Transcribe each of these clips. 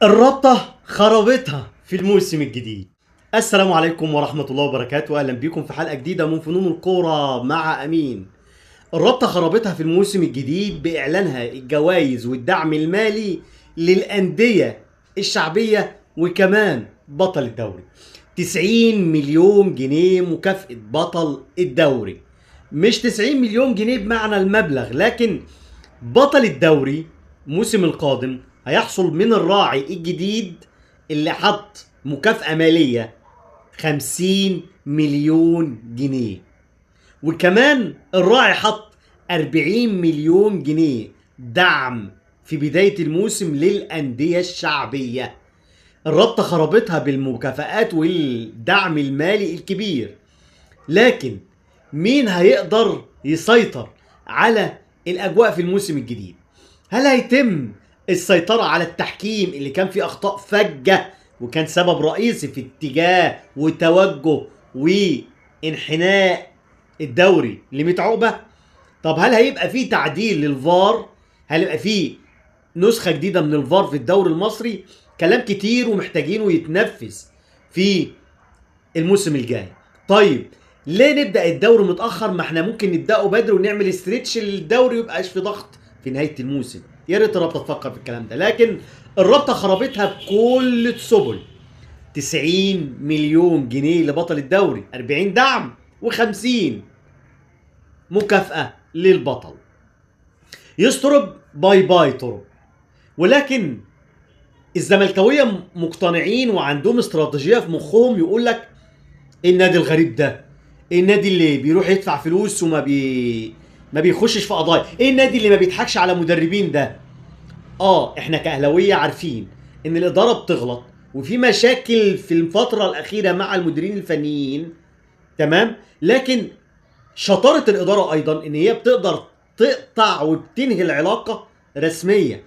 الرابطة خرابتها في الموسم الجديد. السلام عليكم ورحمة الله وبركاته، أهلا بكم في حلقة جديدة من فنون الكورة مع أمين. الرابطة خرابتها في الموسم الجديد بإعلانها الجوائز والدعم المالي للأندية الشعبية وكمان بطل الدوري. 90 مليون جنيه مكافأة بطل الدوري، مش 90 مليون جنيه بمعنى المبلغ، لكن بطل الدوري الموسم القادم هيحصل من الراعي الجديد اللي حط مكافأة مالية 50 مليون جنيه، وكمان الراعي حط 40 مليون جنيه دعم في بداية الموسم للأندية الشعبية. الرابطة خربتها بالمكافآت والدعم المالي الكبير، لكن مين هيقدر يسيطر على الأجواء في الموسم الجديد؟ هل هيتم السيطرة على التحكيم اللي كان فيه أخطاء فجة وكان سبب رئيسي في اتجاه وتوجه وانحناء الدوري لمتعوبة؟ طب هل هيبقى فيه تعديل للفار؟ هل هيبقى فيه نسخة جديدة من الفار في الدوري المصري؟ كلام كتير ومحتاجينه يتنفذ في الموسم الجاي. طيب ليه نبدأ الدوري متأخر؟ ما احنا ممكن نبدأه بدري ونعمل استريتش للدوري ويبقاش في ضغط في نهاية الموسم. يا ريت الرابطة تفكر في الكلام ده، لكن الرابطة خربتها بكل السبل. 90 مليون جنيه لبطل الدوري، 40 دعم و50 مكافأة للبطل. يسترب باي باي ترب. ولكن الزملكاوية مقتنعين وعندهم استراتيجية في مخهم، يقول لك النادي الغريب ده، النادي اللي بيروح يدفع فلوس ما بيخشش في قضايا، النادي اللي ما بيضحكش على مدربين ده. احنا كأهلاوية عارفين ان الإدارة بتغلط وفي مشاكل في الفترة الأخيرة مع المديرين الفنيين، تمام، لكن شطارة الإدارة أيضا ان هي بتقدر تقطع وبتنهي العلاقة رسمية.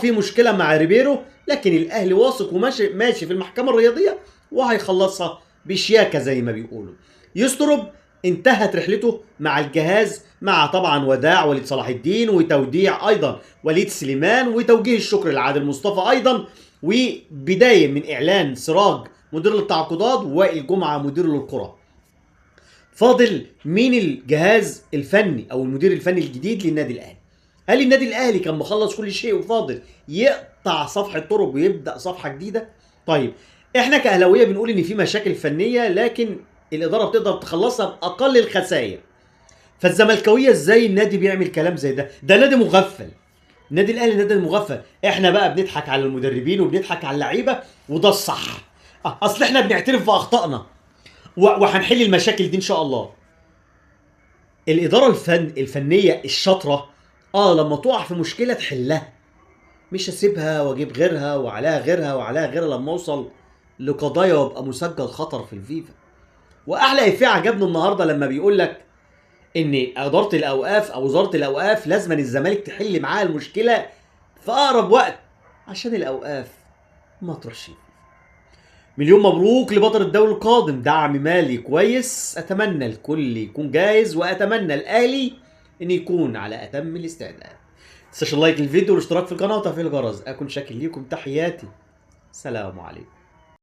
في مشكلة مع ريبيرو، لكن الأهلي واثق وماشي في المحكمة الرياضية وهيخلصها بشياكة زي ما بيقولوا. يسترب انتهت رحلته مع الجهاز، مع طبعا وداع وليد صلاح الدين وتوديع ايضا وليد سليمان وتوجيه الشكر لعادل مصطفى ايضا، وبدايه من اعلان سراج مدير للتعاقدات ووائل جمعه مدير للكره. فاضل مين الجهاز الفني او المدير الفني الجديد للنادي الاهلي؟ هل النادي الاهلي كان مخلص كل شيء وفاضل يقطع صفحه طرق ويبدا صفحه جديده؟ طيب احنا كاهلاويه بنقول ان في مشاكل فنيه، لكن الاداره بتقدر تخلصها باقل الخسائر. فالزملكاويه ازاي النادي بيعمل كلام زي ده؟ ده نادي مغفل. النادي الاهلي نادي مغفل. احنا بقى بنضحك على المدربين وبنضحك على اللعيبه، وده الصح. اصل احنا بنعترف باخطائنا وهنحل المشاكل دي ان شاء الله. الاداره الفنيه الشاطره لما تقع في مشكله تحلها، مش اسيبها واجيب غيرها وعليها غيرها وعليها غيرها لما اوصل لقضايا وابقى مسجل خطر في الفيفا. واحلى افيه عجبني النهارده لما بيقول لك ان اداره الاوقاف او وزاره الاوقاف لازم الزمالك تحل معاها المشكله في اقرب وقت عشان الاوقاف ما تروحش. مليون مبروك لبطل الدوري القادم، دعم مالي كويس. اتمنى الكل يكون جاهز، واتمنى الاهلي ان يكون على اتم الاستعداد. تنساش اللايك للفيديو والاشتراك في القناه وتفعيل الجرس. اكون شاكر ليكم، تحياتي، سلام عليكم.